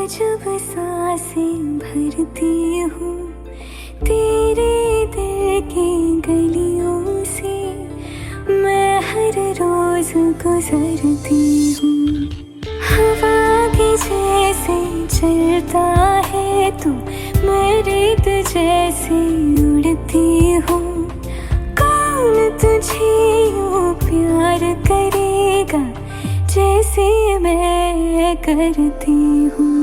जब सांसें भरती हूँ तेरे दिल की गलियों से, मैं हर रोज गुजरती हूँ। हवा के जैसे चलता है तू, मैं रेत जैसे उड़ती हूँ। कौन तुझे यूँ प्यार करेगा जैसे मैं करती हूँ।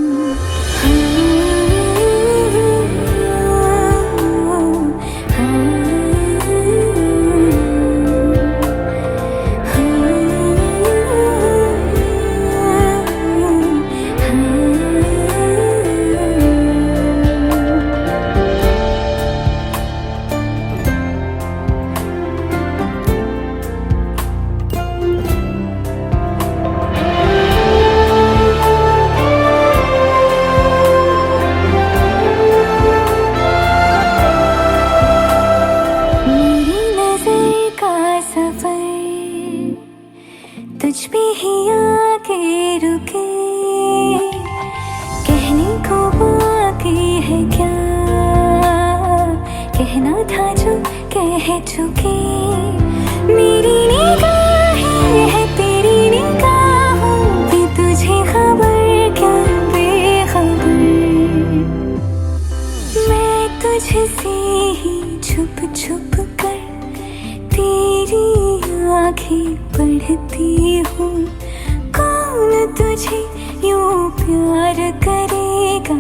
तुझ पे ही आके रुके, कहने को बाकी है क्या, कहना था जो कह चुके। मेरी निगाहें है तेरी निगाहों पे, तुझे खबर क्या बेखबर। मैं तुझसे ही छुप छुप कर तेरी आँखें पढ़ती हूँ। कौन तुझे यूँ प्यार करेगा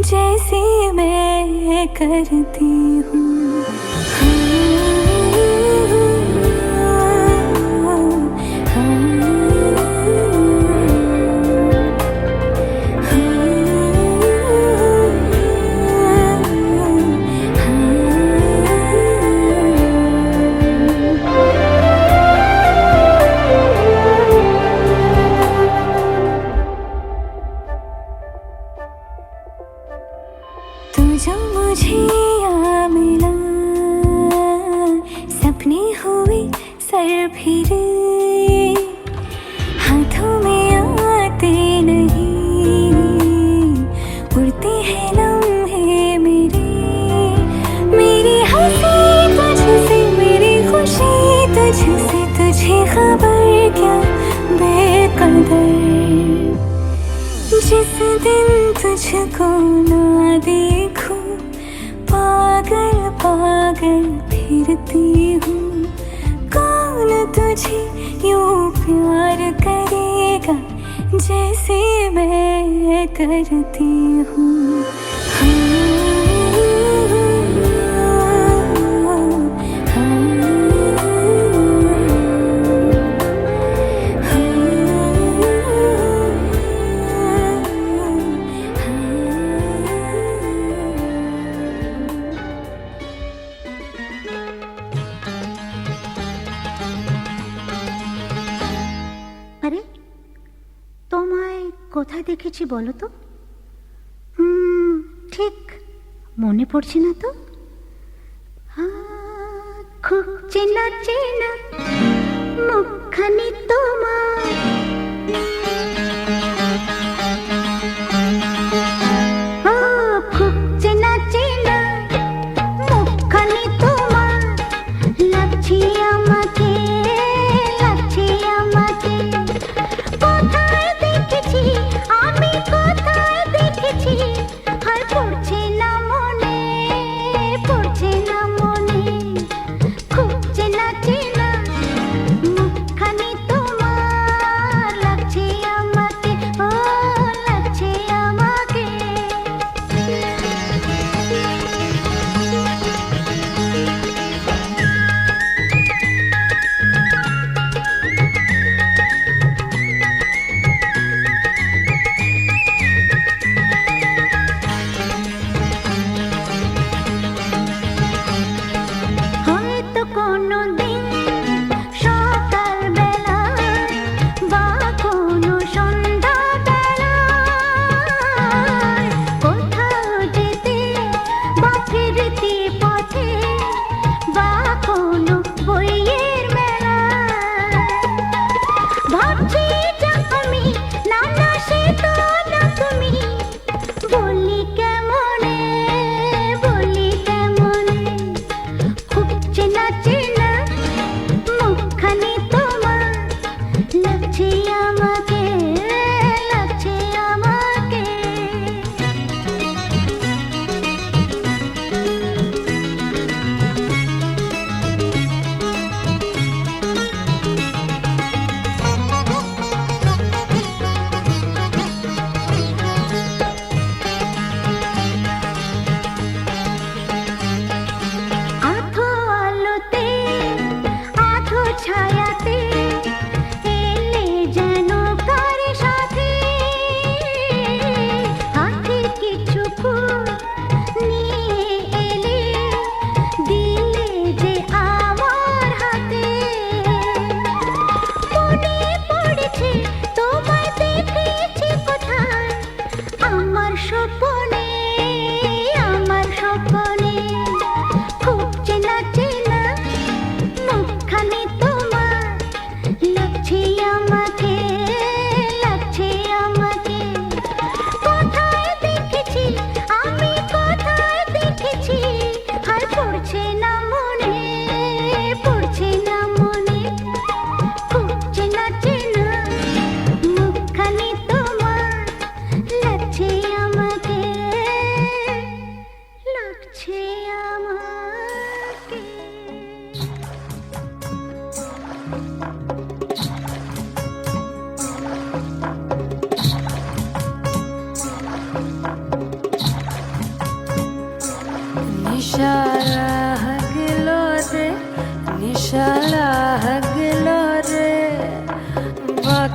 जैसे मैं करती हूँ। तू जो मुझे आ मिला, सपने हुए सर फिरे, हाथों में आते नहीं, उड़ते हैं लम्हे मेरे। मेरी हंसी तुझसे, मेरी खुशी तुझसे, तुझे खबर क्या बेकदर। जिस दिन तुझको ना देखूं, पागल पागल फिरती हूँ। कौन तुझे यूँ प्यार करेगा जैसे मैं करती हूँ। আরে তোমায় কোথায় দেখেছি বলো তো? ঠিক মনে পড়ছে না তো। খুব চেনা চেনা মুখখানি তোমার, খুব চেনা চেনা মুখখানি তোমার। লাগছে আমাকে, লাগছে আমাকে। কোথায় দেখেছি আমি, কোথায় দেখেছি, আর পড়ছে না মনে, পড়ছে না মনে। খুব চেনা চেনা মুখখানি তোমার।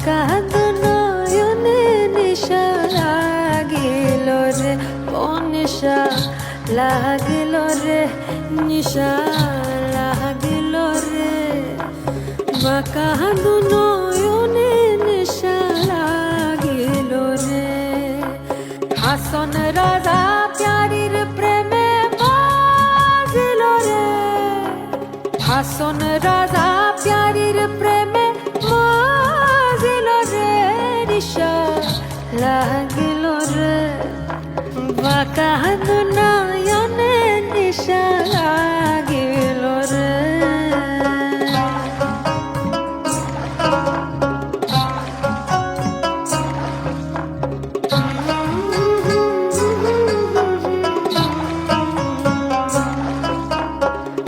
বাঁকা নয়নে নিশা লাগিল রে, ও নিশা লাগিল রে, নিশা লাগিল রে। বাঁকা নয়নে নিশা লাগিল রে। হাসন রাজা প্যারির প্রেমে বাজিল রে, হাসন রাজা প্যারির প্রেমে বাজিল রে, নিশা লাগিল রে। বাঁকা নয়নে নিশা লাগিল রে।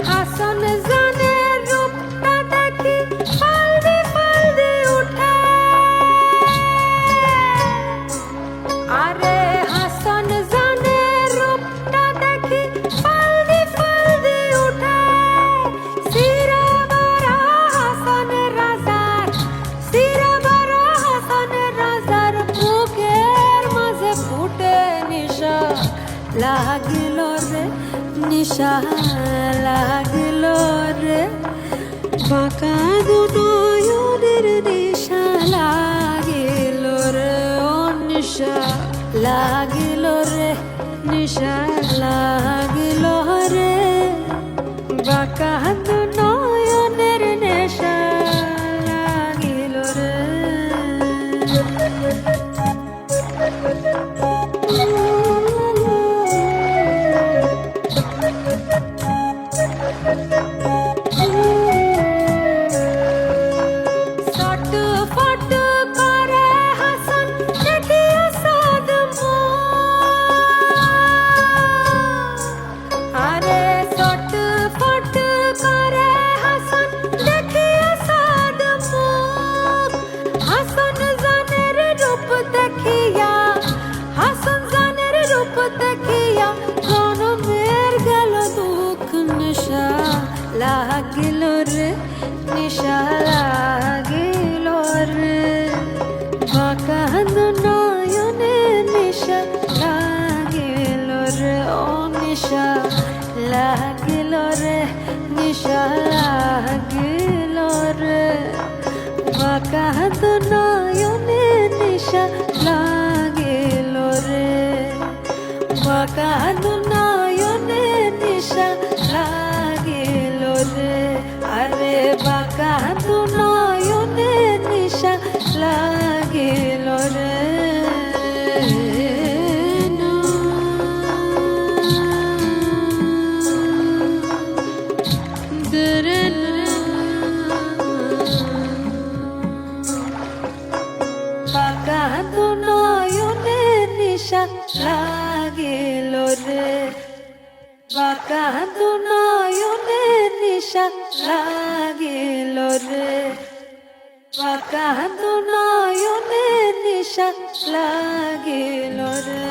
হাসন জানের রূপটা দেখি ফালদি ফালদি উঠে, আরে হাসন জানের রূপটা দেখি ফালদি ফালদি উঠে। সিরা বারা হাসন রাজার, সিরা বারা হাসন রাজার বুকের মাঝে ফুটে নিশা লাগিল রে, নিশা লাগিল রে। বাঁকা নয়নের নিশা লাগিল রে, ও নিশা লাগিল রে, নিশা লাগিল রে। বাঁকা নয়নের নেশা লাগিল রে। সট ফট করে হাসন দেখিয়া সাদ আরে সট ফট করে হাসন দেখিয়া সাদ হাসন জানের রূপ দেখিয়া, হাসন জানের রূপ দেখিয়া জনমের গেল দুঃখ। নিশা লাগিল রে, নিশা লাগিল রে। বাঁকা নয়নে নিশা লাগিল রে, ও নিশা লাগিল রে, নিশা লাগিল রে। বাঁকা নয়নে নিশা লাগিল রে। বাঁকা নয়নে নিশা লাগিল রে। আরে বাঁকা নয়নে নিশা লাগিল রে। বাঁকা নয়নে নিশা লাগিল রে। বাঁকা নয়নে নিশা লাগিল রে। বাঁকা নয়নে নিশা লাগিল রে।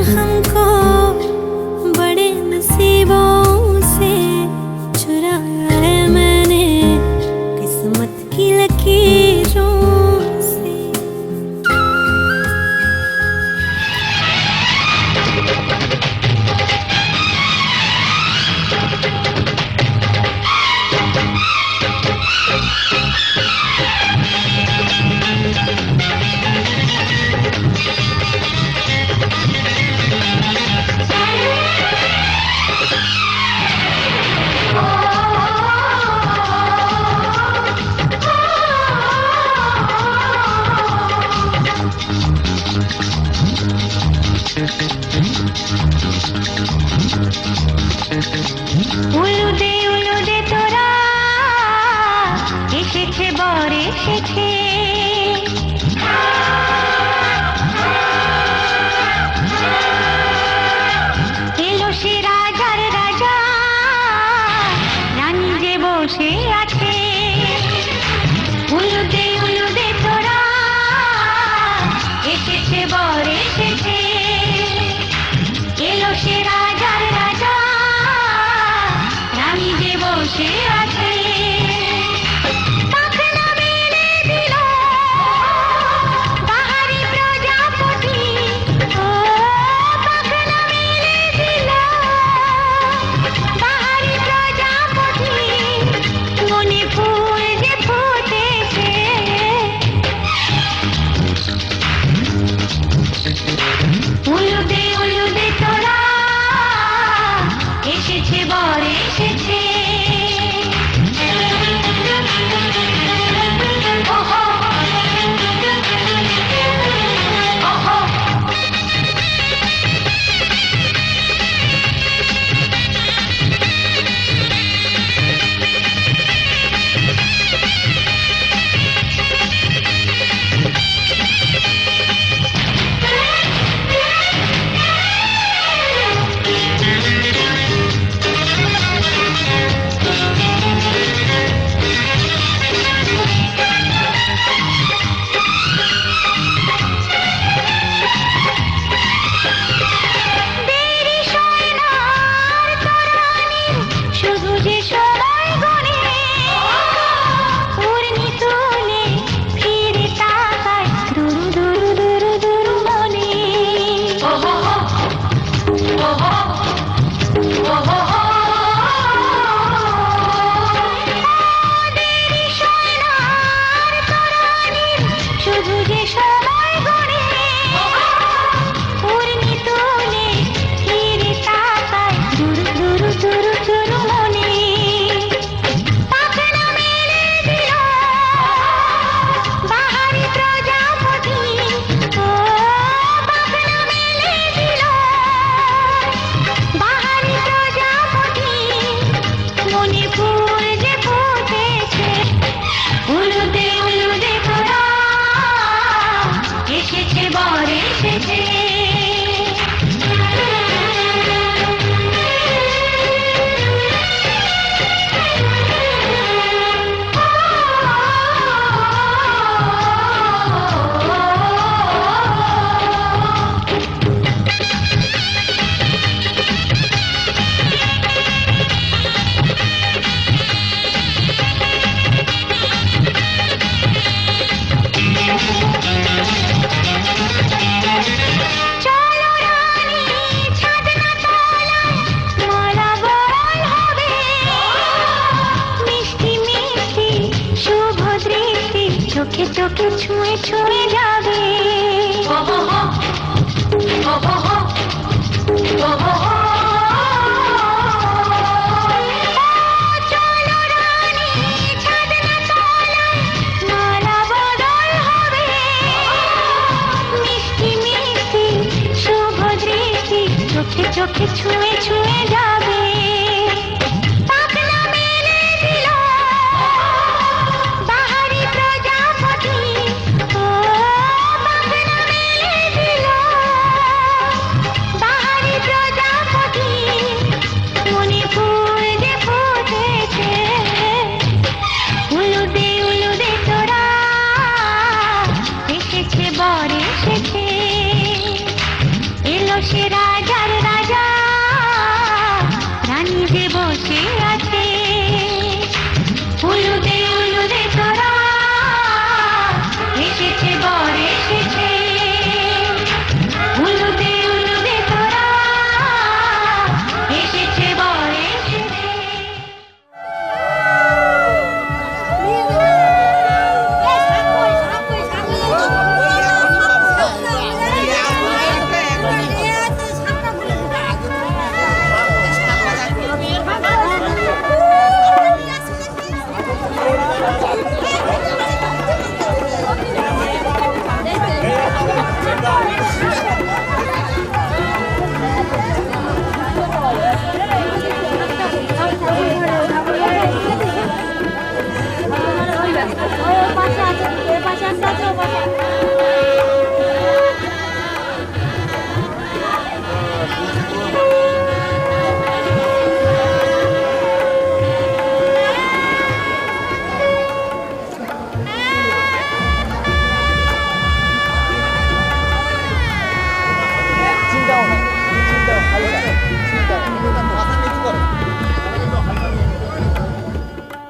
हमको बड़े नसीबों से चुराया है मैंने किस्मत की लकीरों से। উলুদে তোরা এসেছে বর এসেছে, এলো সে রাজার রাজা, রানী যে বসে আছে। উলুদে তোরা এসেছে বর এসেছে, এলো সে রাজার রাজা, রানী যে বসে আছে। পাখনা মেলে দিল বাহারি প্রজাপতি, ও পাখনা মেলে দিল বাহারি প্রজাপতি, মনে ফুল যে ফুটেছে। উলুদে তোরা এসেছে বর এসেছে। ওহো ওহো শুধু যে সময় গনে, উড়নি তুলে ফিরে তাকায় দুরু দুরু দুরু দুরু মনে। দেরি সয় না আর তরানির, শুধু যে সময় গনে, উড়নি তুলে ফিরে তাকায় দুরু দুরু দুরু দুরু মনে। পাখনা মেলে দিল বাহারি প্রজাপতি, ও পাখনা মেলে দিল বাহারি প্রজাপতি, মনে ফুল যে ফুটেছে। উলুদে তোরা এসেছে বর এসেছে। চলো রানী ছাদনা তলায় মালা বরণ হবে, মিষ্টি মিষ্টি শুভ দৃষ্টি চোখে চোখে ছুঁয়ে ছুঁয়ে যাবে। চলো রানী ছাদনা তলায় মালা বদল হবে, মিষ্টি মিষ্টি শুভ দৃষ্টি চোখে চোখে ছুঁয়ে ছুঁয়ে যাবে। পাখনা মেলে দিল বাহারি প্রজাপতি, ও পাখনা মেলে দিল বাহারি প্রজাপতি, মনে ফুল যে ফুটেছে। উলুদে তোরা এসেছে বর এসেছে, এলো সে রাজার রাজা রানী যে বসে আছে উলুদে উলুদে তোরা এসেছে বর এসেছে উলুদে উলুদে তোরা এসেছে বর এসেছে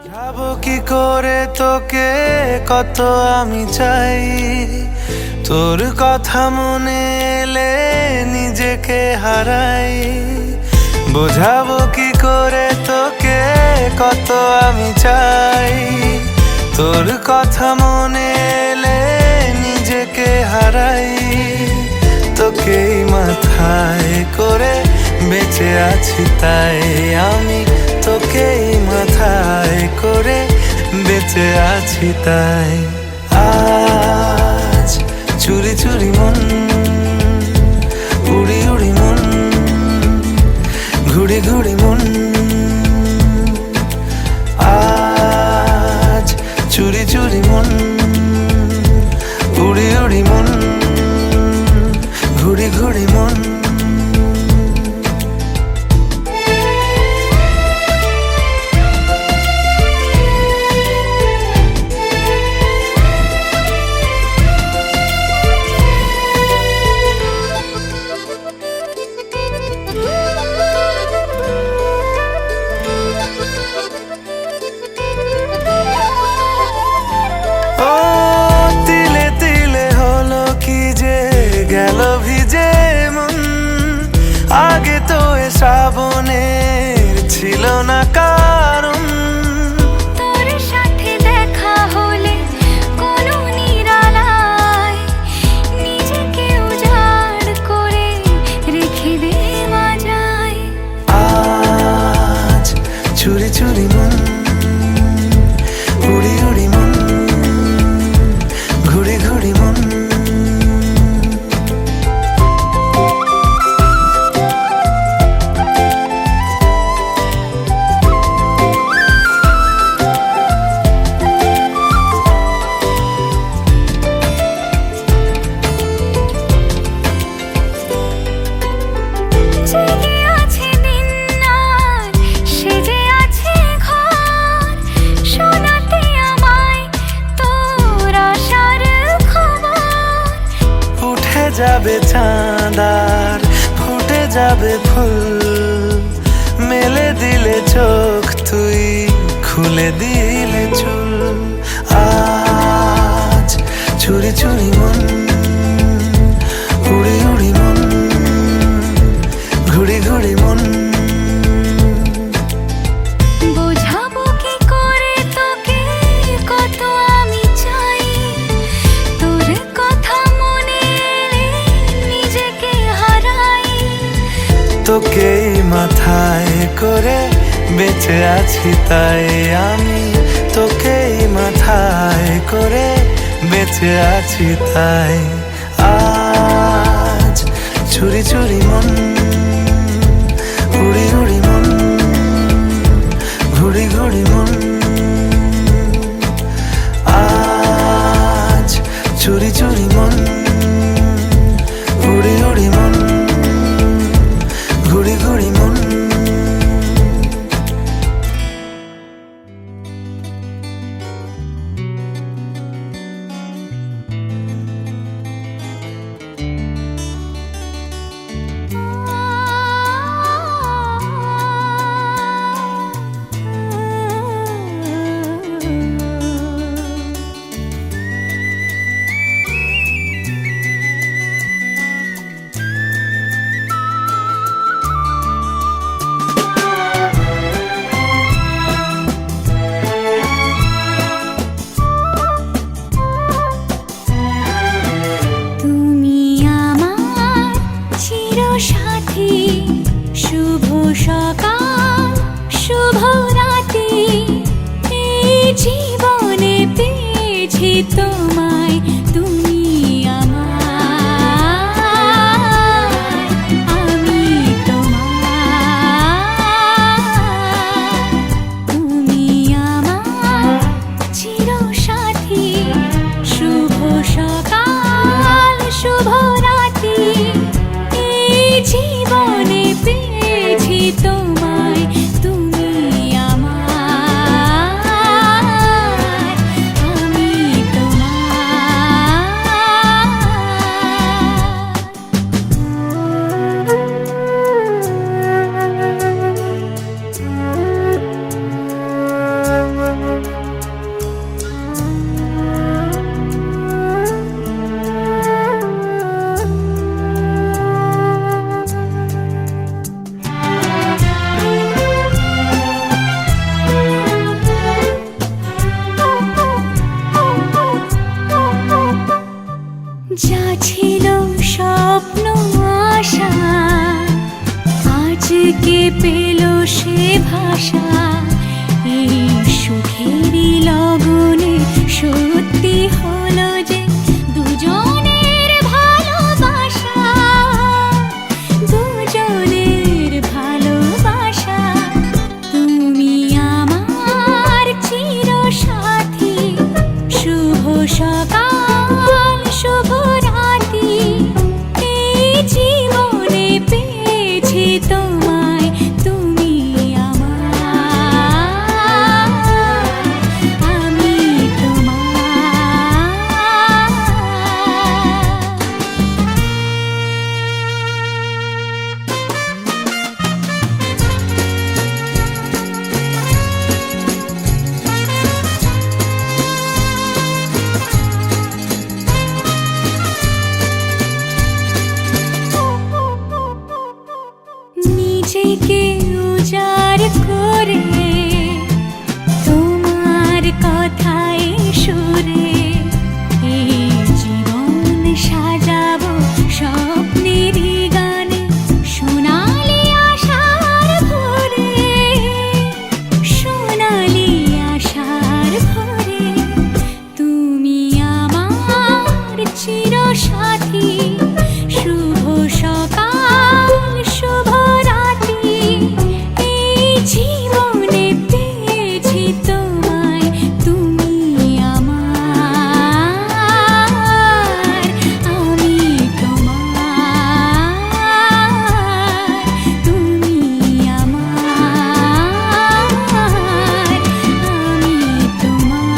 যাবো কি করে তোকে কত আমি চাই তোর কথা মনে এলে নিজেকে হারাই বোঝাবো কি করে তোকে কত আমি চাই তোর কথা মনে এলে নিজেকে হারাই তোকেই মাথায় করে বেঁচে আছি তাই আমি তোকেই মাথায় করে বেঁচে আছি তাই আজ চুরি চুরি মন উড়ি উড়ি মন ঘুড়ি ঘুড়ি মন আজ চুরি চুরি মন উড়ি উড়ি মন ঘুড়ি ঘুড়ি মন গেল ভিজে মন আগে তো এ শ্রাবণের ছিল না কারণ তোর সাথে দেখা হলে কোনো নিরালায় নিজেকে উজাড় করে রেখে দে মাঝায় আজ চুরি চুরি মন উড়ি উড়ি মন ঘুড়ি ঘুড়ি মন যাবে চাঁদার ফুটে যাবে ফুল মেলে দিলে চোখ তুই খুলে দিলে চুল আজ চুরি চুরি মন উড়ি উড়ি মন ঘুড়ি ঘুড়ি মন বোঝাবো কি করে তোকে কত আমি চাই তোর কথা মনে এলে নিজেকে হারাই তোকেই মাথায় করে বেঁচে আছি তাই আমি তোকেই মাথায় করে বেঁচে আছি তাই আজ চুরি চুরি মন উড়ি উড়ি মন ঘুড়ি ঘুড়ি মন আজ চুরি চুরি মন উড়ি উড়ি মন ঘুড়ি ঘুড়ি মন জীবনে পেয়েছি তোমায়, তুমি আমার, আমি তোমার। তুমি আমার চিরসাথী, শুভ সকাল শুভ রাতি। এই জীবনে পেয়েছি তোমায়, তুমি আমার, আমি যা ছিল স্বপ্ন আশা, আজকে পেল সে ভাষা। এই সুখেরই লগনে সত্যি হলো যে দুজনের ভালোবাসা, দুজনের ভালোবাসা। তুমি আমার চিরসাথী, শুভ সকাল শুভ রাতি। এই জীবনে পেয়েছি তোমায়, তুমি আমার, আমি নিজেকে উজাড় করে তোমার কথায় সুরে এই জীবন সাজাবো স্বপ্নেরই গানে, সোনালি আশার ভোরে, সোনালি আশার ভোরে। তুমি আমার চিরসাথী, শুভ সকাল শুভ রাতি। এই জীবনে পেয়েছি তোমায়, তুমি আমার, আমি তোমার। তুমি আমার, আমি তোমার।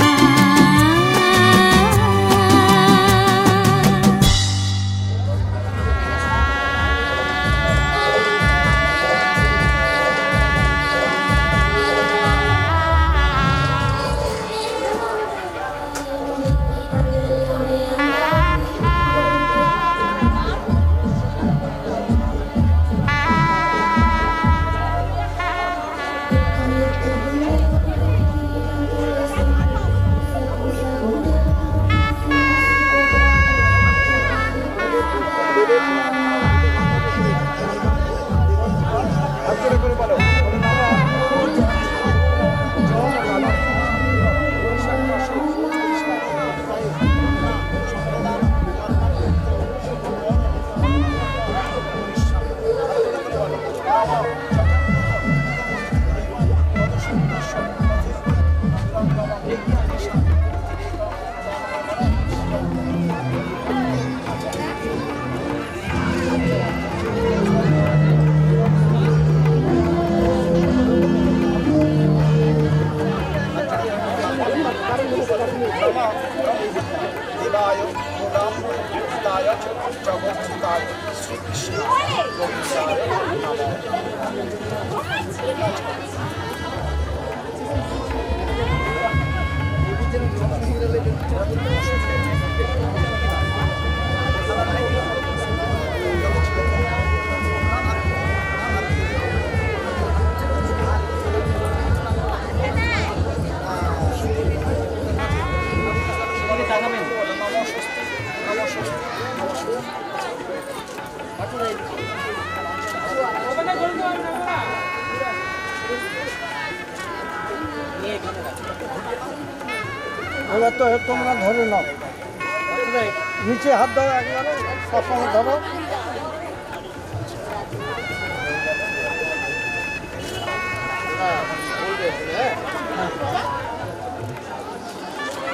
দেবায় প্রণাম মুক্তায় জগৎকায় শ্রীকৃষ্ণ গোবিন্দায় নমঃ। নিয়ে এবার তো তোমরা ধরে নাও নিচে হাত দাও একবারে সবসময় ধরো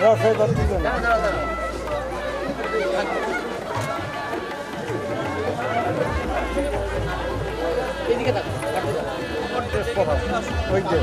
রস এবার তুলে নাও। ওই যে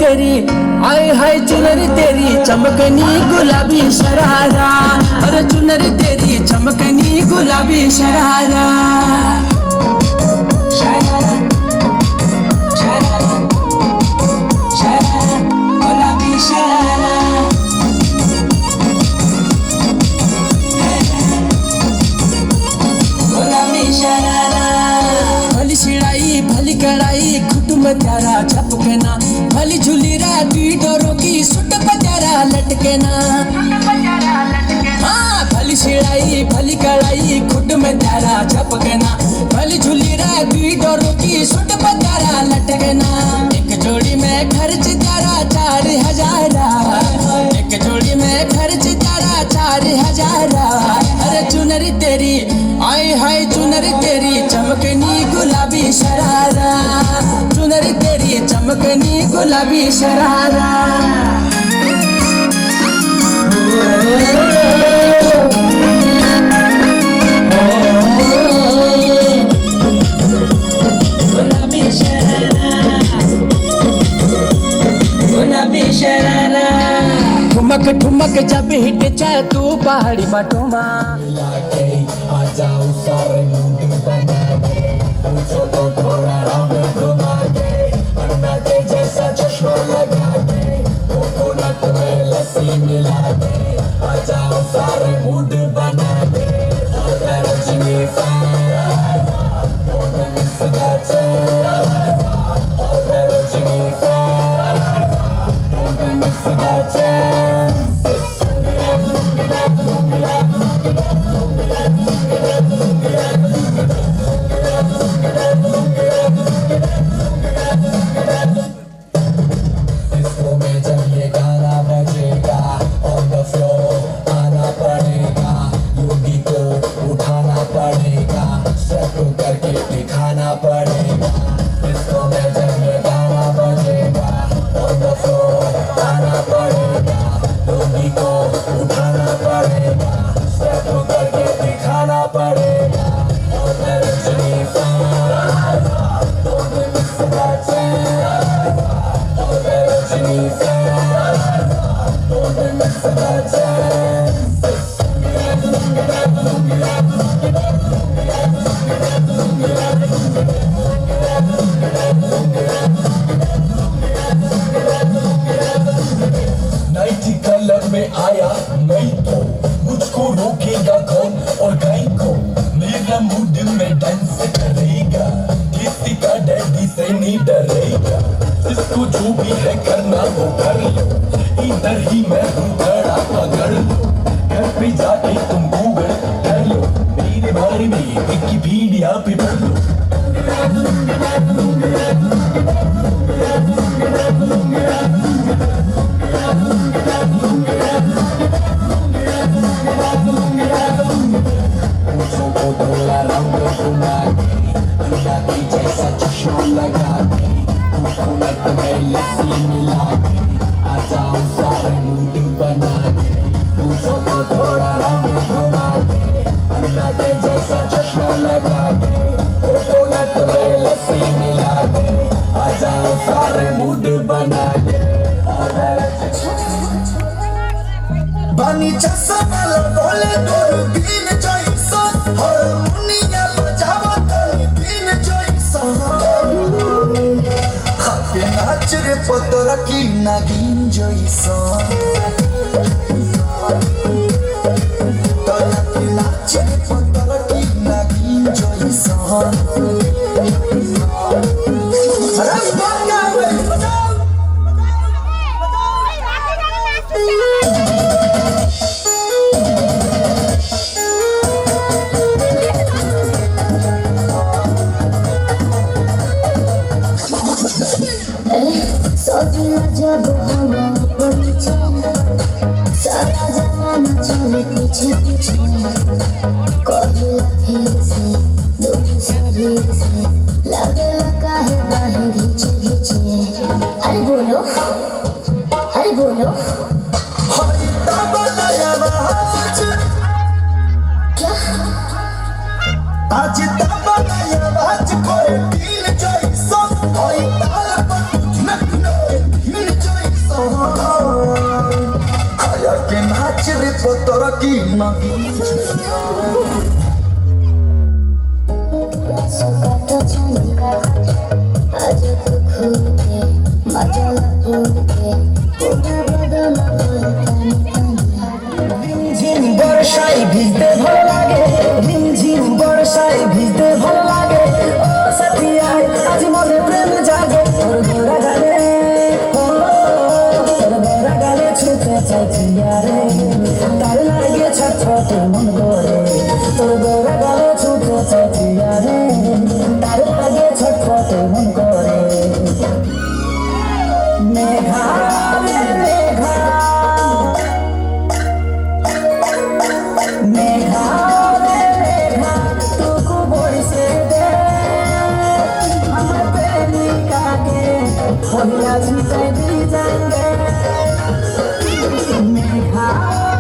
तेरी आए हाय चुनरी तेरी चमकनी गुलाबी शरारा अरे चुनरी तेरी चमकनी गुलाबी शरारा शरारा शरारा शरारा गुलाबी शरारा गुलाबी शरारा भली शिड़ाई भली कड़ाई खुटुम त्यारा छपकना भली झूली राती डोरों की सुट पजारा लटकना हाँ भली शिड़ाई भली कड़ाई खुट में त्यारा छपकना भली झूली राती डोरों की सुट पजारा लटकना एक जोड़ी में खर्च तारा 4,000 एक जोड़ी में खर्च तारा 4,000 अरे चुनरी तेरी आए हाय चुनरी तेरी चमकनी गुलाबी शरारा चुनरी तेरी चमकनी गुलाबी शरारा गुलाबी शरारा गुलाबी शरारा ठुमक ठुमक जब हिट चाहे तू पहाड़ी बटोमा नाइटी कलर में आया मैं तो मुझको रोकेगा कौन और गाय को मेरा मूड में डांस करेगा किसी का डैडी से नहीं डरेगा जिसको जो भी है करना वो कर लो इधर ही मैं हूँ खड़ा पकड़ लो घर पे जाके तुम गूगल कर लो मेरे बारे में विकिपीडिया पे पढ़ लो थोड़ा रंग घुमा के गुलाबी जैसा चश्मा लगा के हुकूमत में लस्सी मिला के आ जाओ सारे मूड बना के मुझको थोड़ा रंग घुमा के गुलाबी जैसा चश्मा लगा के हुकूमत में लस्सी मिला के आ जाओ सारे मूड बना के Bani chasama la bole toru bin joyso harmonia bajava tani bin joyso Happy naach re potora ki nagin joyso Tola ki naach re potora ki nagin joyso Rasbanga we सोचना जब हवा पीछे सारा जमाना चले पीछे पीछे कभी फिर से दूर शरीर से लगे लगा है बाहें घींचे घींचे अरे बोलो क्या आज तबलाया बाज कोई दिन जैसा होई ताल पर नखनो दिन जैसा आया के नाच रे पोतरा की नगी सुकाता चंदिका आज तो खुद के मचला खुद के पूरा बदन ঝিম বর্ষায় ভিজতে ভালো লাগে ঝিম বর্ষায় ভিজতে ভালো লাগে ও সাথী আয় আজ মনে প্রেম জাগে তোর গোরা গালে ছুতে চাইছি আরে তার লাগে ছটফট মন করে তোর গোরা গালে ছুতে চাইছি আরে তার লাগে ছটফট মন করে মেঘা রে মেঘা मेघा रे मेघा तू को बरसे दे हम प्रेमिका के होया जीते भी जाएंगे मेघा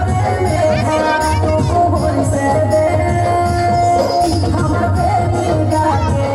रे मेघा तू को बरसे दे हम प्रेमिका के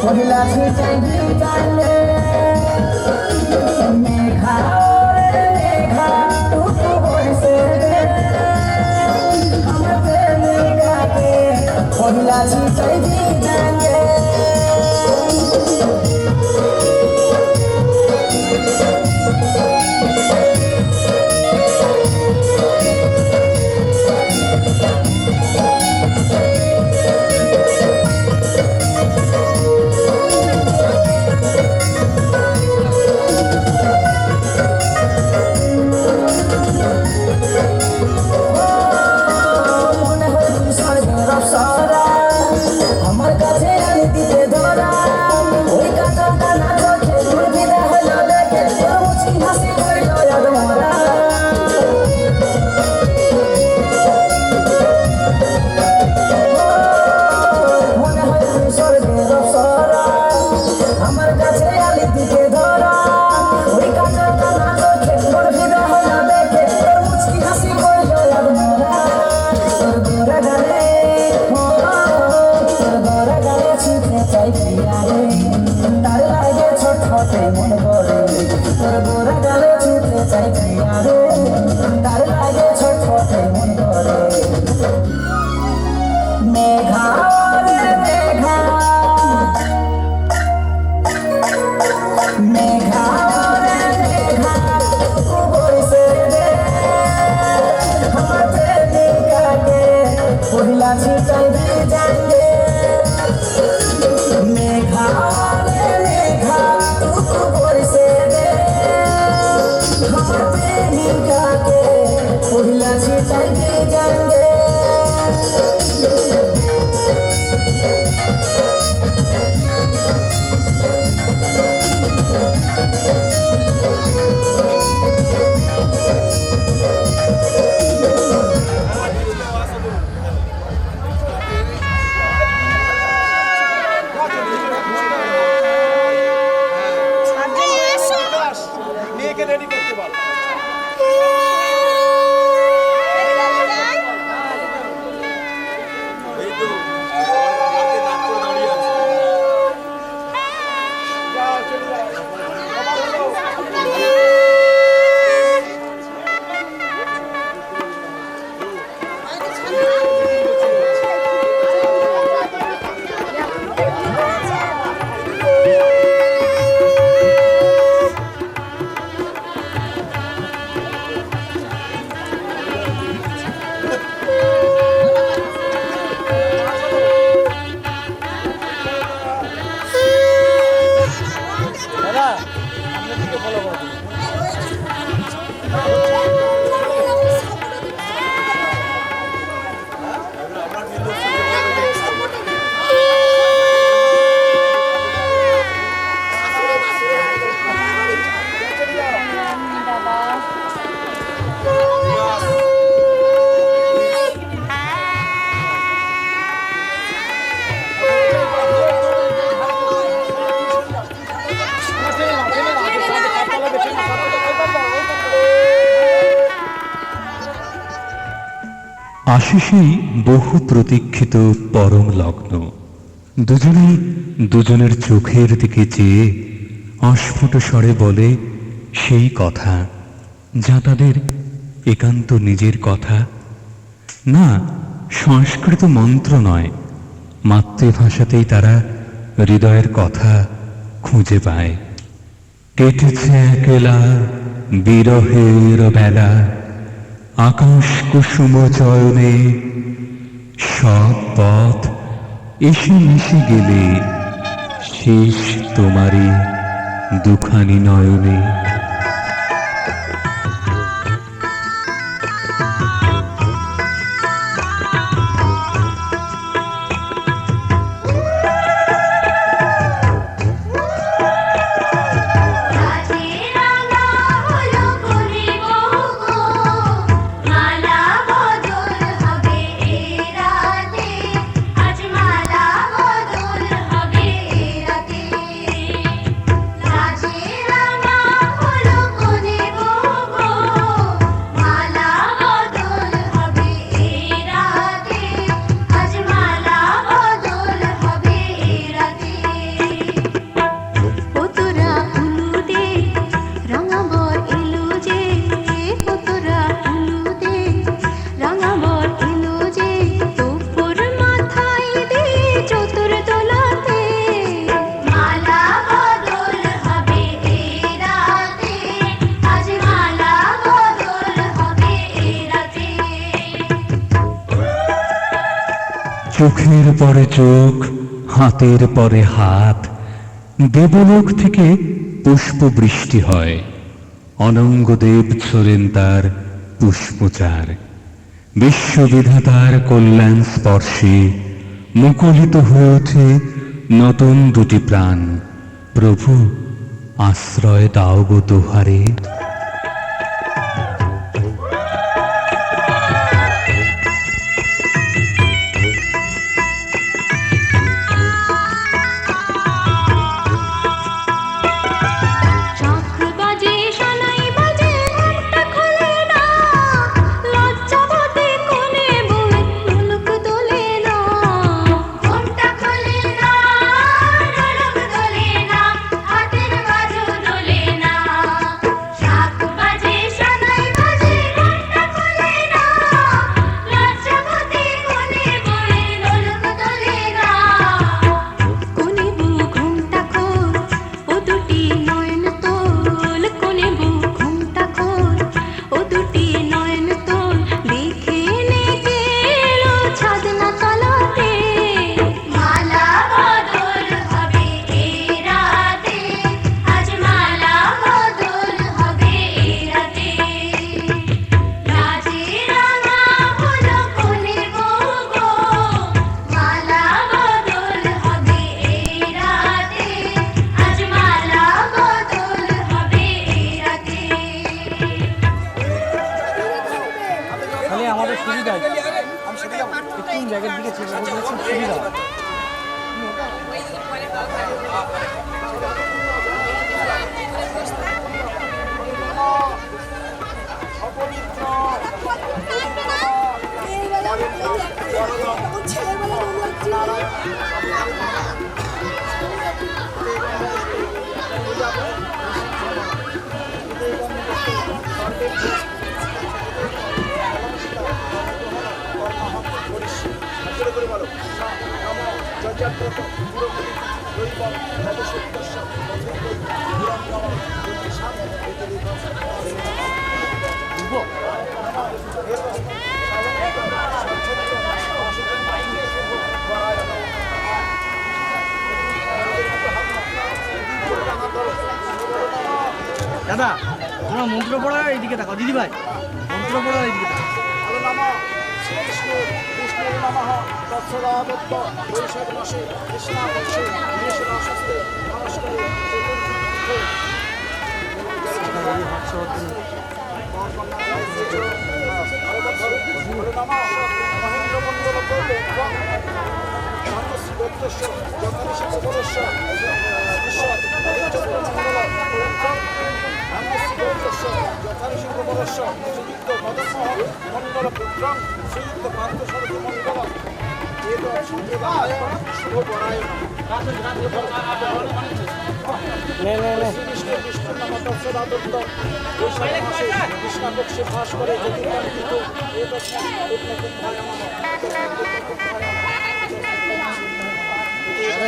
পহিলা ছিটাই জানলে মেঘা রে মেঘা টুকু বসে আমাদের মেঘাকে পহিলা ছিটাই জানলে আমার কাছে আমি দিতে ধরা ওই কাজটা না চলছে দুর্বিধা হলো দেখে মুচকি হাসি করল আর মরা মনে হয় তুই স্বর্গের অপ্সরা আমার কাছে আমি দিতে ধরা ওই কাজটা না চলছে দুর্বিধা হলো দেখে মুচকি হাসি করল আর মরা তোর গোরা গালে তার লাগে ছোট ছোটে মন করে তোর গোরা গালে ছুটে চাই প্রিয়ারে তার লাগে ছোট ছোটে মন করে মেঘা রে মেঘা মেঘা রে মেঘা বসে রে আমাদের মেঘাকে পহিলা ছিটাই জানলে মেঘা রে মেঘা টুকু বসে রে আমাদের মেঘাকে পহিলা ছিটাই জানলে মেয়েকে রেডি করতে পারো আশিসেই বহু প্রতীক্ষিত পরম লগ্ন দুজনেই দুজনের চোখের দিকে চেয়ে অস্ফুট স্বরে বলে সেই কথা যা তাদের একান্ত নিজের কথা না সংস্কৃত মন্ত্র নয় মাতৃভাষাতেই তারা হৃদয়ের কথা খুঁজে পায় কেটেছে একলা বিরহের বেলা আকাশ কুসুম চয়নে সব পথ এসে মিশে গেলে শেষ তোমারই দুখানি নয়নে রাজে রাঙা চোখের পরে চোখ, হাতের পরে হাত, দেবলোক থেকে পুষ্প বৃষ্টি হয়। অনঙ্গদেব ছোড়েন তার পুষ্পচার। বিশ্ববিধাতার কল্যাণ স্পর্শে মুকুলিত হয়ে ওঠে নতুন দুটি প্রাণ। প্রভু আশ্রয় দাও গো দোহারে। শাঁখ বাজে সানাই বাজে ঘন্টা খোলে না লজ্জাবতী কোণে বউ ঢোলক দোলে না ঘন্টা খোলে না ঢোলক দোলে না হাতের বাজু দোলে না শাঁখ বাজে সানাই বাজে ঘন্টা খোলে না লজ্জাবতী কোণে বউ ঢোলক দোলে না কোণে বউ ঘুমটা খোল ও দুটি নয়ন তোল কোণে বউ ঘুমটা খোল ও দুটি নয়ন তোল দেখে নে গেলো ছাদনা তলাতে মালা বদল হবে এই রাতে আজ মালা বদল হবে এই রাতে রাজে রাঙা হলো কোণে বউ গো মালা বদল হবে এই রাতে আজ মালা বদল হবে এই রাতে খালি আমাদের সুবিধা একটু ব্যাগের দিকে চেপে বলছি সুবিধা। দাদা তোমরা মন্ত্র পড়া এইদিকে দেখো দিদি ভাই মন্ত্র পড়া এইদিকে দেখো।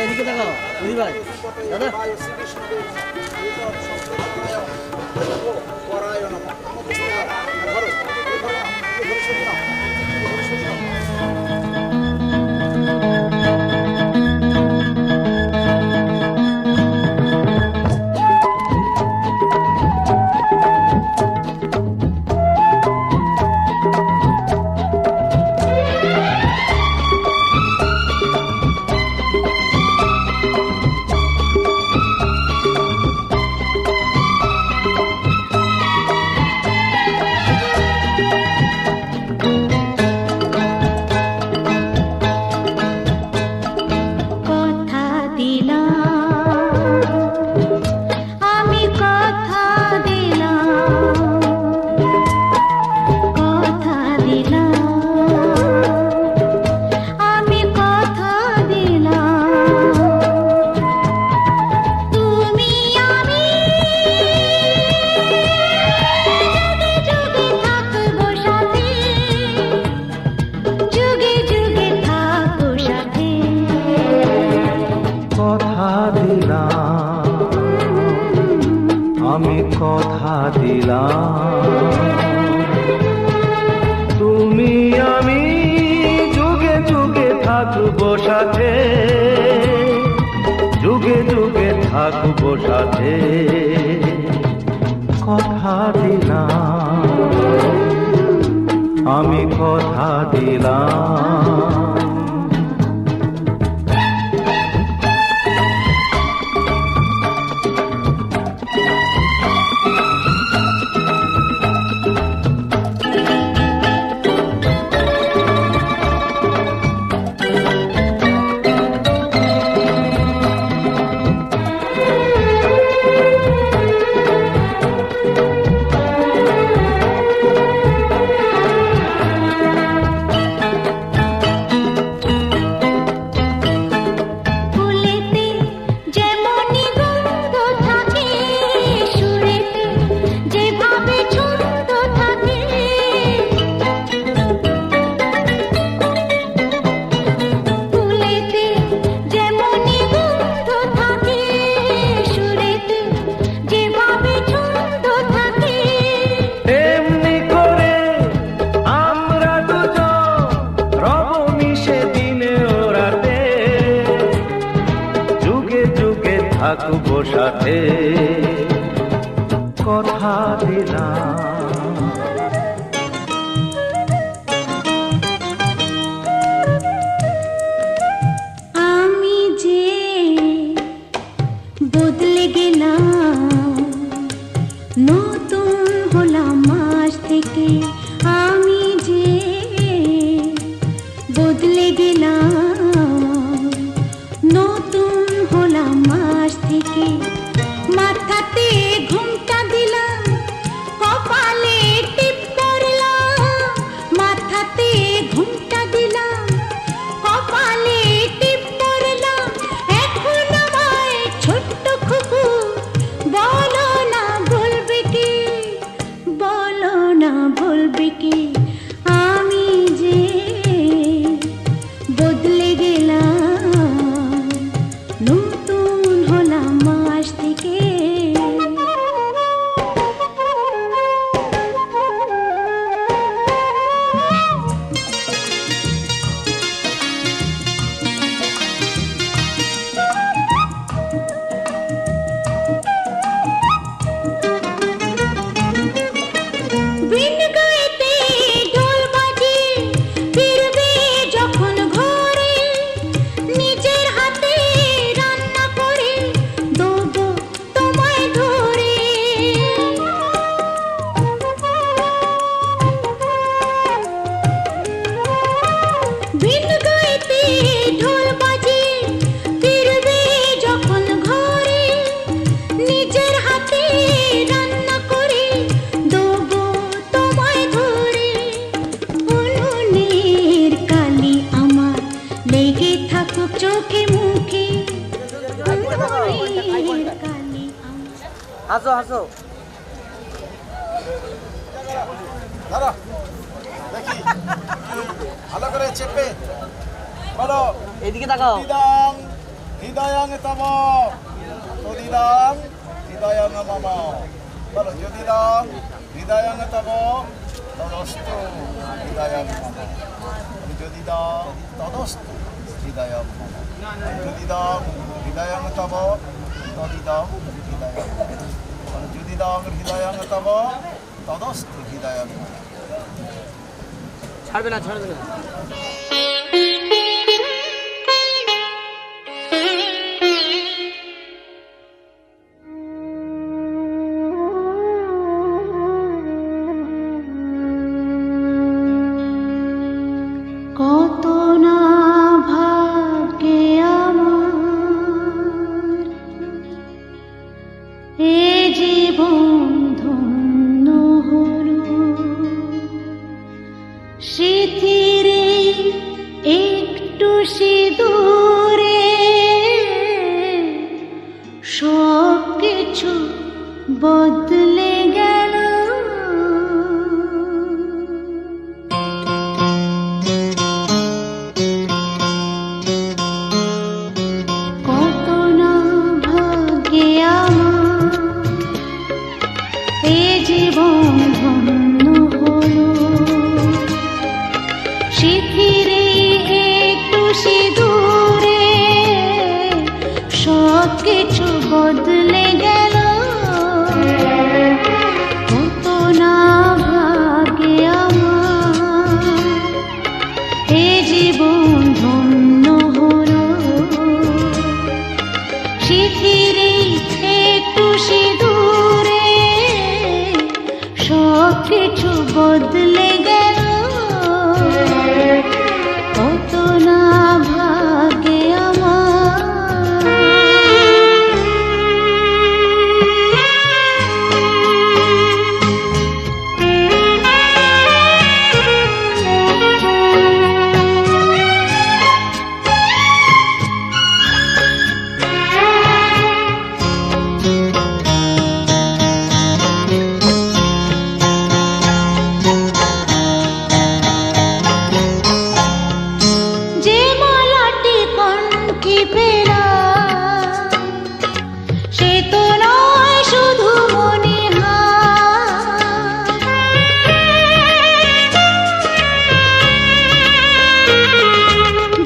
এদিকে দেখো দিদি ভাই দাদা আমি কথা দিলাম তুমি আমি যুগে যুগে থাকব সাথে, যুগে যুগে থাকবো সাথে, কথা দিলাম, আমি কথা দিলাম। থাকবো সাথে, কথা দিলাম। আমি যে বদলে গেলাম, নতুন হলাম আজ থেকে। আমি যে বদলে গেলাম, নতুন হলাম আজ থেকে। মাথাতে ঘুমটা দিলাম, কপালে টিপ পরলাম। মাথাতে ঘুমটা দিলাম, কপালে টিপ পরলাম। এখন আমায় ছোট্ট খুকু বলো না বলবে কি, বলো না বলবে কি। আমি যে বদলে গেলাম, নতুন হলাম আজ থেকে। বিন গাইতে ঢোল বাজে, ফিরবে যখন ঘরে। নিজের হাতে রান্না করে দেবো তোমায় ধরে। বিন গাইতে ঢোল বাজে, ফিরবে যখন ঘরে। নিজের হাতে রান্না করে দেবো তোমায় ধরে। উনুনের কালি আমার লেগে থাকুক চোখে মুখে। উনুনের কালি আমার। হাসো হাসো। ধরো দেখি, ভালো করে চেপে বলো। এদিকে তাকাও। দিদাং হৃদয়ং তম তদিদাং হৃদয়ং মম। বলো, যদিদাং হৃদয়ং তম তদস্তু হৃদয়ং মম। যদিদাং তদস্তু হৃদয়ং মম। যদিদাং হৃদয়ং তম তদিদাং হৃদয়ং মম। বলো, যদিদাং হৃদয়ং তম তদস্তু হৃদয়ং মম। ছাড়বে না, ছাড়বে না। কত না ভাগ্যে আমার এ জীবন ধন্য হলো। স্মৃতির একটু সিঁদুরে সব কিছু বদলে গেল। কত না ভাগ্যে আমার এ জীবন ধন্য হলো। স্মৃতির একটু সিঁদুর সব কিছু বদলে গেল, কত না ভাগে আমার, এ জীবন ধন্য হলো, শিথিরে একটু সিঁদুরে সব কিছু বদলে গেল, কত না ভাগে যে মালাটি কণ্ঠে পেলা, সে তো নয় শুধু মণিহার,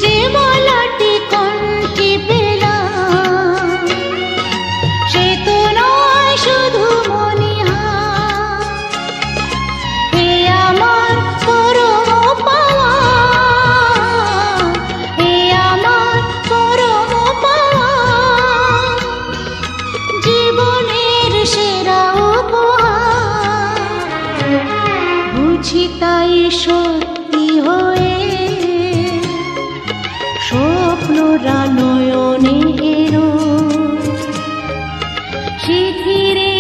যে মালাটি কণ্ঠে পেলা, সে তো নয় শুধু মণিহার, এ আমার পরম পাওয়া, এ আমার পরম পাওয়া, জীবনের সেরা উপহার, বুঝি তাই সত্যি হয়ে স্বপ্নরা নয়নে এলো, শিথিরে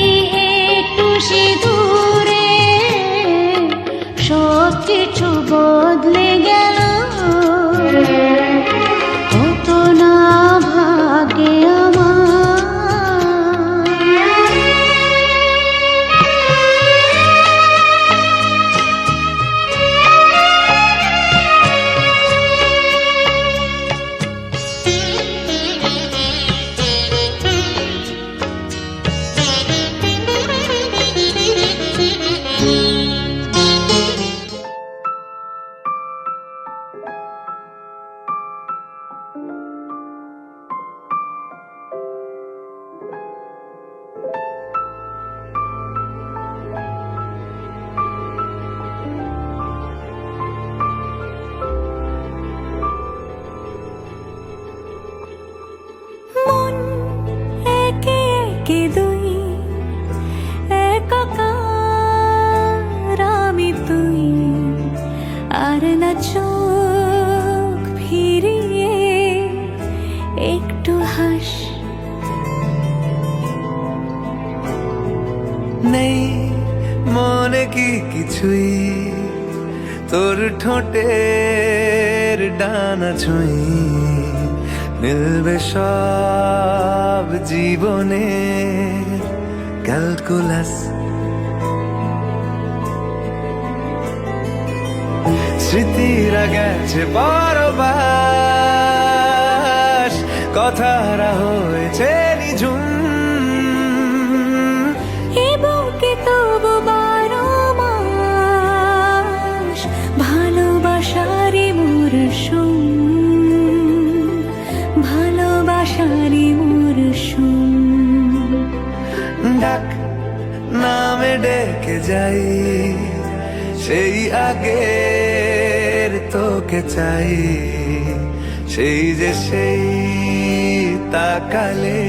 একটু সিঁদুরে সব কিছু বদলে গেল, কত না ভাগে আমার। মন একে একে দুই, একাকার আমি তুই, আর না চোখ ফিরিয়ে একটু হাস। নেই মনে কি কিছুই, তোর ঠোঁটের ডানা ছুঁই, মিলবে সব জীবনে ক্যালকুলাস। স্মৃতিরা গেছে পরবাস, কথারা হয়েছে নিঝুম, এ বুকে তবু 12 মাস ভালোবাসারই মরশুম, ভালোবাসারই মরশুম। ডাক নামে ডেকে যাই, সেই আগের তোকে চাই, সেই যে সেই তাকালে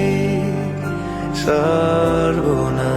সর্বনাশ।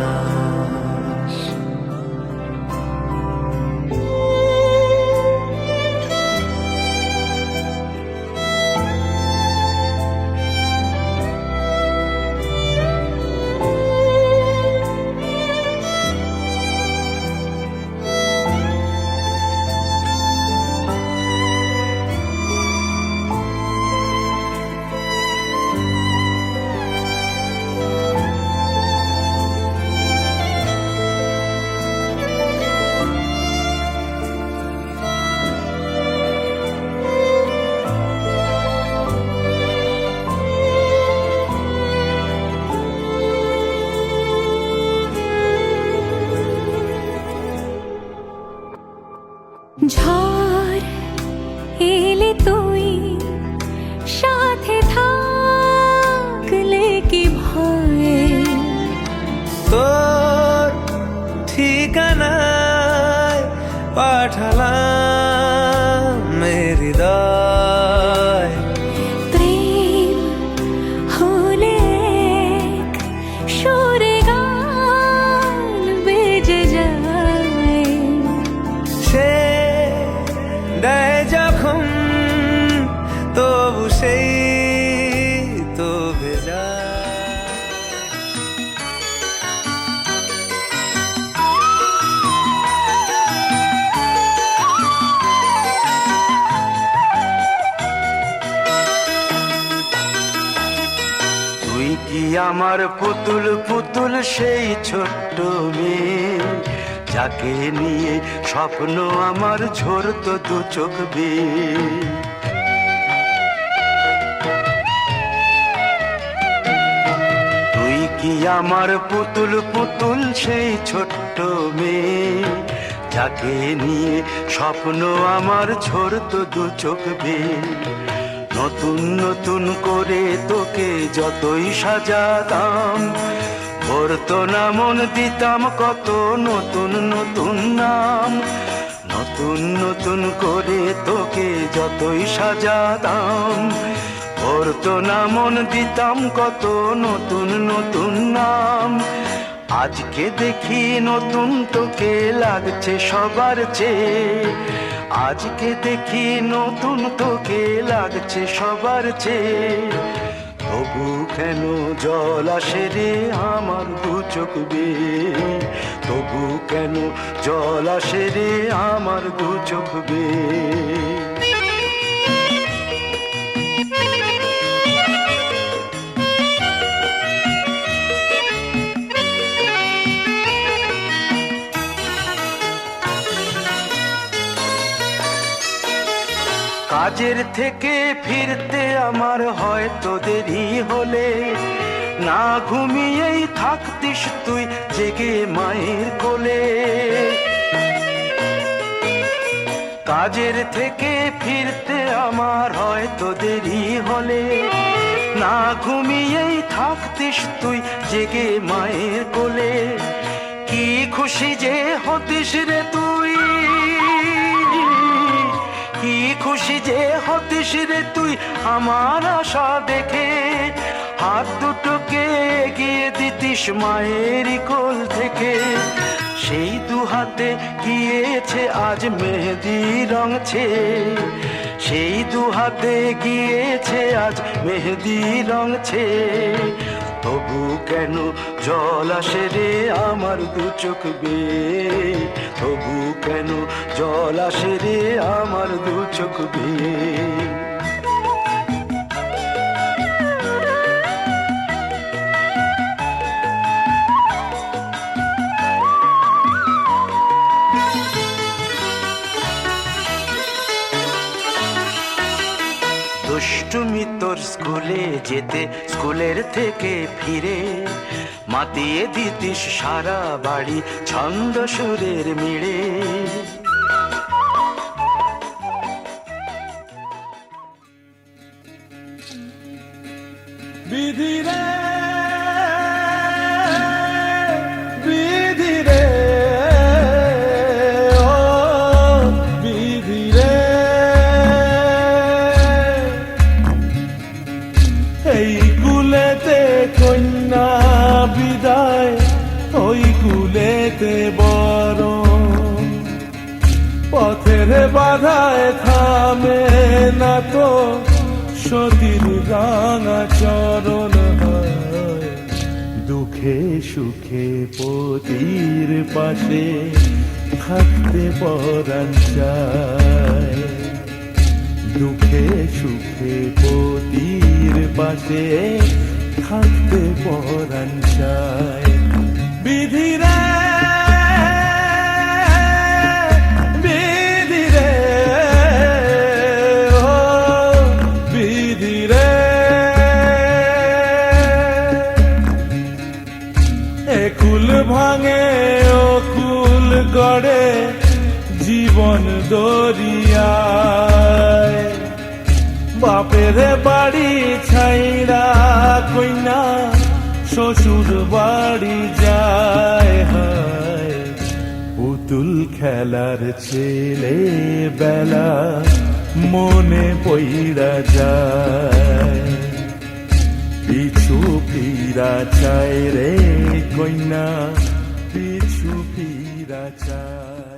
তুই কি আমার পুতুল পুতুল সেই ছোট্ট মেয়ে, যাকে নিয়ে স্বপ্ন আমার ঝরতো দু চোখ বেয়ে। তুই কি আমার পুতুল পুতুল সেই ছোট্ট মেয়ে, যাকে নিয়ে স্বপ্ন আমার ঝরতো দু চোখ বেয়ে। নতুন নতুন করে তোকে যতই সাজাতাম, ভরতো না মন, দিতাম কত নতুন নতুন নাম। নতুন নতুন করে তোকে যতই সাজাতাম, ভরতো না মন, দিতাম কত নতুন নতুন নাম। আজকে দেখি নতুন তোকে লাগছে সবার চেয়ে, আজকে দেখি নতুন তোকে লাগছে সবার চেয়ে। তবু কেন জল আসে রে আমার দু চোখ বেয়ে, তবু কেন জল আসে রে আমার দু চোখ বেয়ে। কাজের থেকে ফিরতে আমার হয়তো দেরি হলে, না ঘুমিয়েই থাকতিস তুই জেগে মায়ের কোলে। কাজের থেকে ফিরতে আমার হয়তো দেরি হলে, না ঘুমিয়েই থাকতিস তুই জেগে মায়ের কোলে। কি খুশি যে হতিস রে তুই, কি খুশি যে হতিস রে তুই আমার আশা দেখে। হাত দুটোকে এগিয়ে দিতিস মায়ের কোল থেকে, সেই দু হাতে গিয়েছে আজ মেহেদি রং ছেয়ে। সেই দু হাতে গিয়েছে আজ মেহেদি রং ছেয়ে। তবু কেন জল আসে রে আমার দু চোখ বেয়ে, তবু কেন জল আসে রে আমার দু চোখ বেয়ে। দুষ্টুমি তোর স্কুলে যেতে, স্কুলের থেকে ফিরে মাতিয়ে দিতিস সারা বাড়ি ছন্দ সুরের মিড়ে। বিধি রে বিধি রে ও বিধি রে, এই কুলেতে কন্যা বিদায়, ওই কুলেতে বরণ। পথের বাধায় থামে না তো সতীর রাঙা চরণ হয়। দুঃখে সুখে পতির পাশে থাকতে পরাণ চায়। দুঃখে সুখে পতির পাশে থাকতে পরাণ চায়। বিধি রে বিধি রে ও বিধি রে, একুল ভাঙে ও কুল গড়ে জীবন দরিয়ায়। বাপের বাড়ি ছাইরা কইনা শ্বশুর বাড়ি যায়। হায় পুতুল খেলার ছেলে বেলা মনে পইড়া যায়। পিছু ফিরা চায় রে কইনা, পিছু ফিরা চায়।